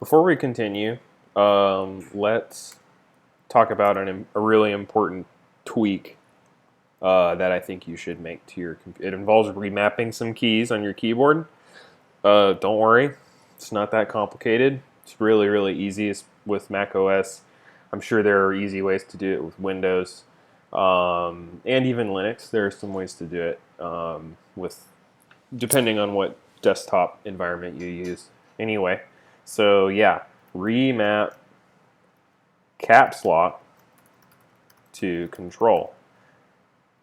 Before we continue, let's talk about a really important tweak that I think you should make to your computer. It involves remapping some keys on your keyboard. Don't worry, it's not that complicated. It's really, really easy with Mac OS. I'm sure there are easy ways to do it with Windows and even Linux. There are some ways to do it with depending on what desktop environment you use. Anyway, so yeah, remap caps lock to control.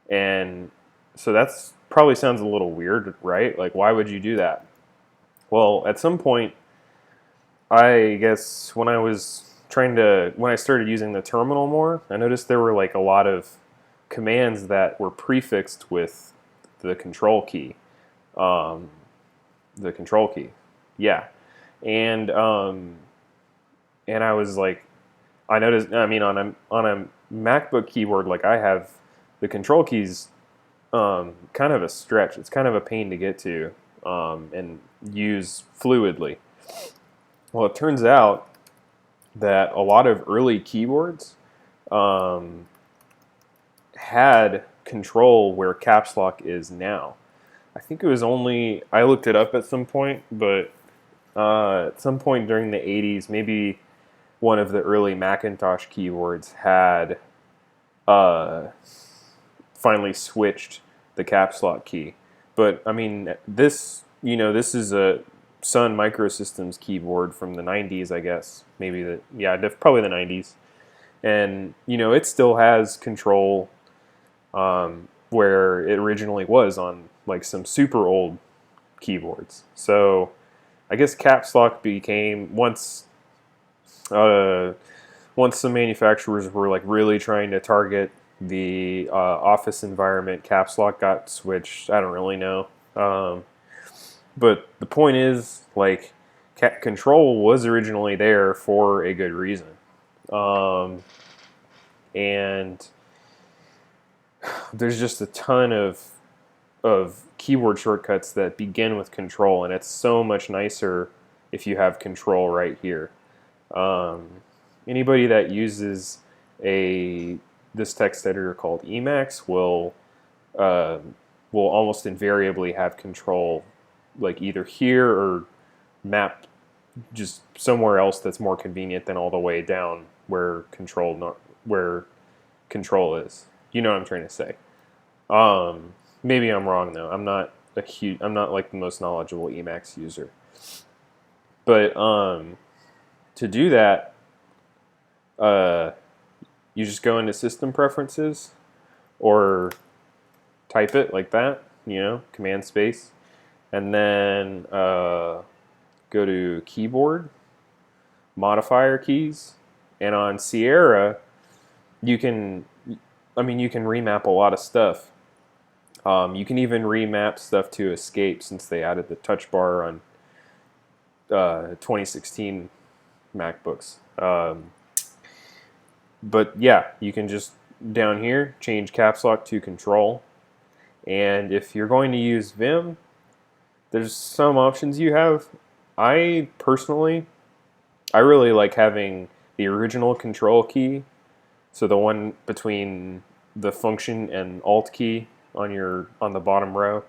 And so that's probably sounds a little weird, right? Like, why would you do that? Well, at some point, I guess when I started using the terminal more, I noticed there were like a lot of commands that were prefixed with the control key. Um, the control key, yeah, and I was like, I noticed. I mean, on a MacBook keyboard, like I have the control keys kind of a stretch. It's kind of a pain to get to and use fluidly. Well, it turns out that a lot of early keyboards um, had control where caps lock is now. I think it was only, I looked it up at some point, but at some point during the 80s, maybe one of the early Macintosh keyboards had uh, finally switched the caps lock key. But I mean, this is a Sun Microsystems keyboard from the 90s, I guess. Probably the 90s. And, it still has control where it originally was on like some super old keyboards. So I guess caps lock became uh, once some manufacturers were like really trying to target the office environment, caps lock got switched. I don't really know, but the point is like control was originally there for a good reason, and there's just a ton of keyboard shortcuts that begin with control, and it's so much nicer if you have control right here. Um, Anybody that uses this text editor called emacs uh, will almost invariably have control, like either here or mapped just somewhere else that's more convenient than all the way down where control is. You know what I'm trying to say. Maybe I'm wrong though. I'm not like the most knowledgeable Emacs user. But to do that, uh, you just go into System Preferences or type it like that, Command Space, and then go to Keyboard, Modifier Keys, and on Sierra, you can remap a lot of stuff. You can even remap stuff to Escape since they added the touch bar on 2016 MacBooks. But yeah, you can just down here change caps lock to control. And if you're going to use Vim, there's some options you have. I personally, I really like having the original control key, so the one between the function and alt key on the bottom row.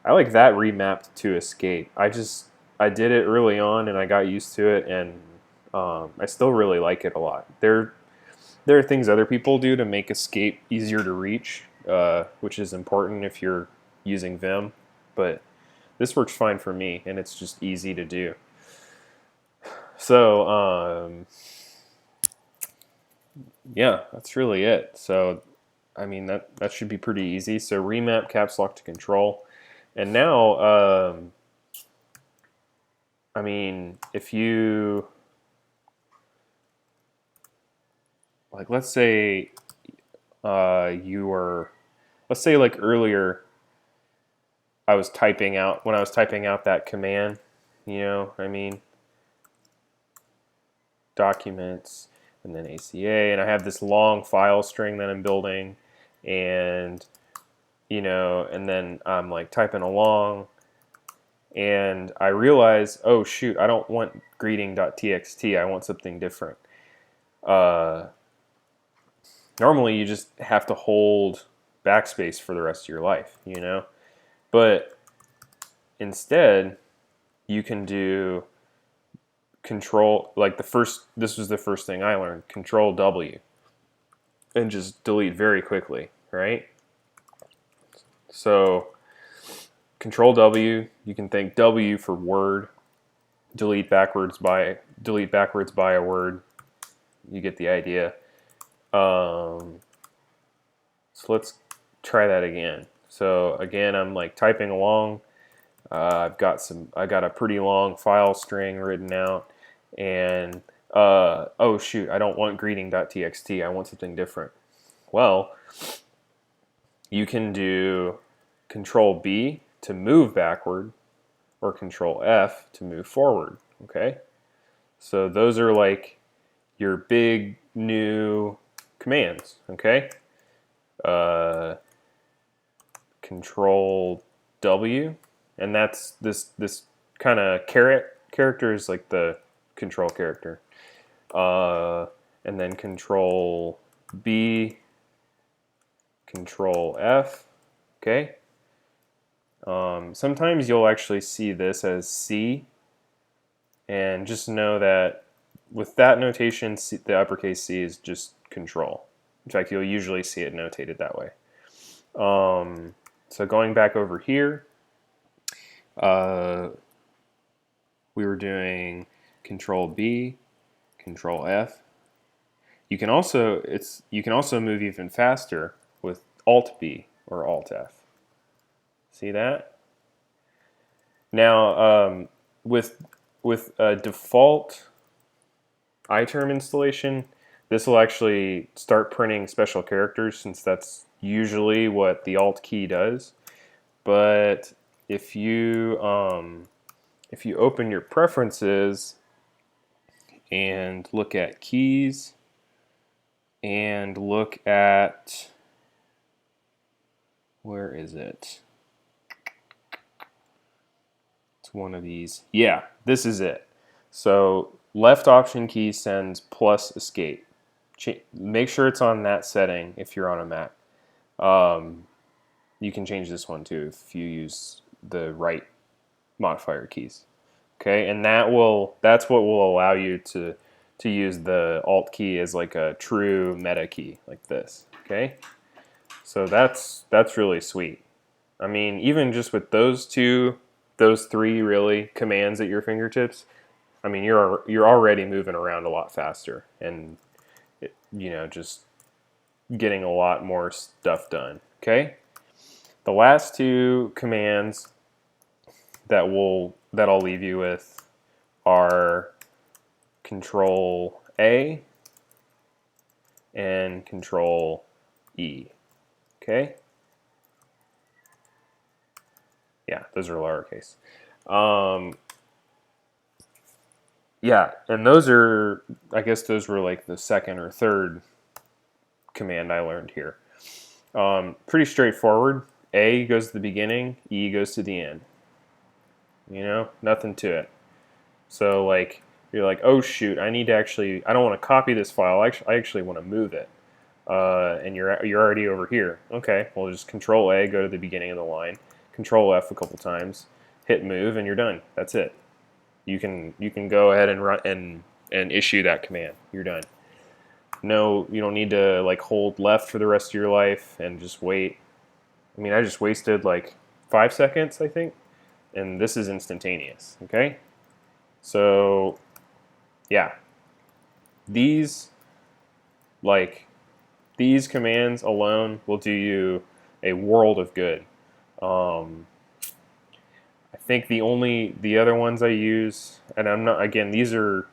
I like that remapped to escape. I did it early on and I got used to it, and I still really like it a lot. There are things other people do to make escape easier to reach, which is important if you're using Vim, but this works fine for me, and it's just easy to do. So, yeah, that's really it. So, I mean, that should be pretty easy. So, remap caps lock to control. And now, I mean, if you, like, let's say let's say like earlier, when I was typing out that command, I mean, documents, and then ACA, and I have this long file string that I'm building, and and then I'm like typing along, and I realize, oh shoot, I don't want greeting.txt, I want something different. Normally you just have to hold backspace for the rest of your life, you know? But instead, you can do control, like this was the first thing I learned, control W, and just delete very quickly, right? So control W, you can think W for word, delete backwards by a word. You get the idea. So let's try that again. So again, I'm like typing along. I got a pretty long file string written out, and oh shoot, I don't want greeting.txt. I want something different. Well, you can do Control B to move backward, or Control F to move forward. Okay, so those are like your big new commands. Okay, Control W, and that's this kind of character is like the control character, and then Control B, Control F. Okay. Sometimes you'll actually see this as C, and just know that with that notation, C, the uppercase C is just control. In fact, you'll usually see it notated that way. So going back over here, we were doing Control B, Control F. You can also move even faster with Alt B or Alt F. See that? Now, with a default iTerm installation, this will actually start printing special characters, since that's usually what the Alt key does. But if you open your preferences and look at keys and look at, where is it? It's one of these. Yeah, this is it. So left option key sends plus escape. Make sure it's on that setting if you're on a Mac. You can change this one too if you use the right modifier keys. Okay, and that's what will allow you to use the Alt key as like a true meta key like this. Okay, so that's really sweet. I mean, even just with those three really commands at your fingertips, I mean, you're already moving around a lot faster, and just getting a lot more stuff done. Okay, the last two commands that I'll leave you with are Control A and Control E. Okay. Yeah, those are lowercase. Yeah, and I guess those were like the second or third command I learned here. Pretty straightforward. A goes to the beginning, E goes to the end. Nothing to it. So like, you're like, oh shoot, I don't want to copy this file. I actually want to move it. And you're already over here. Okay, well just Control A, go to the beginning of the line. Control F a couple times, hit move, and you're done. That's it. You can go ahead and run and issue that command. You're done. No, you don't need to like hold left for the rest of your life and just wait. I mean, I just wasted like 5 seconds, I think, and this is instantaneous. Okay, so yeah, these commands alone will do you a world of good. I think the other ones I use, and I'm not, again, these are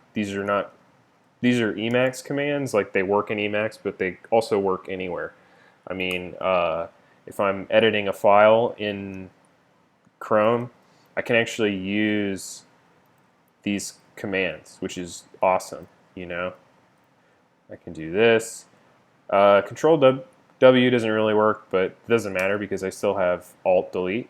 emacs commands, like they work in emacs, but they also work anywhere. I mean, if I'm editing a file in Chrome, I can actually use these commands, which is awesome. I can do this. Control W doesn't really work, but it doesn't matter because I still have Alt Delete.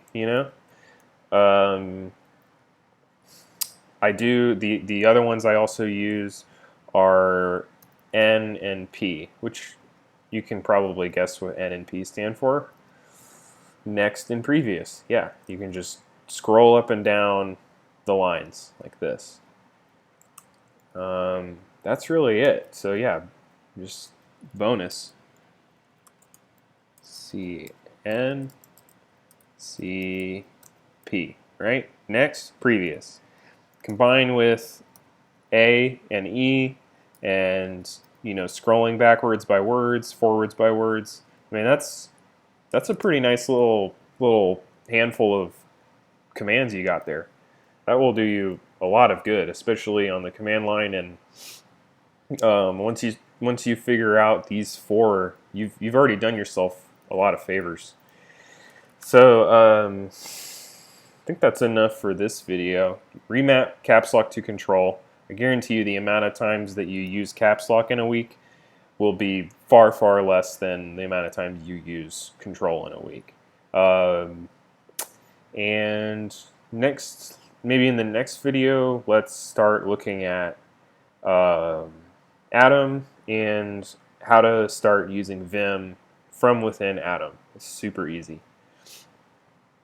I do the other ones I also use are N and P, which you can probably guess what N and P stand for. Next and previous. Yeah, you can just scroll up and down the lines like this. That's really it. So yeah, just bonus. C N C P, right? Next, previous. Combine with A and E, and scrolling backwards by words, forwards by words. I mean, that's a pretty nice little handful of commands you got there. That will do you a lot of good, especially on the command line. And once you figure out these four, you've already done yourself a lot of favors. So I think that's enough for this video. Remap caps lock to control. I guarantee you the amount of times that you use caps lock in a week will be far, far less than the amount of times you use control in a week. And maybe in the next video, let's start looking at Atom and how to start using Vim from within Atom. It's super easy.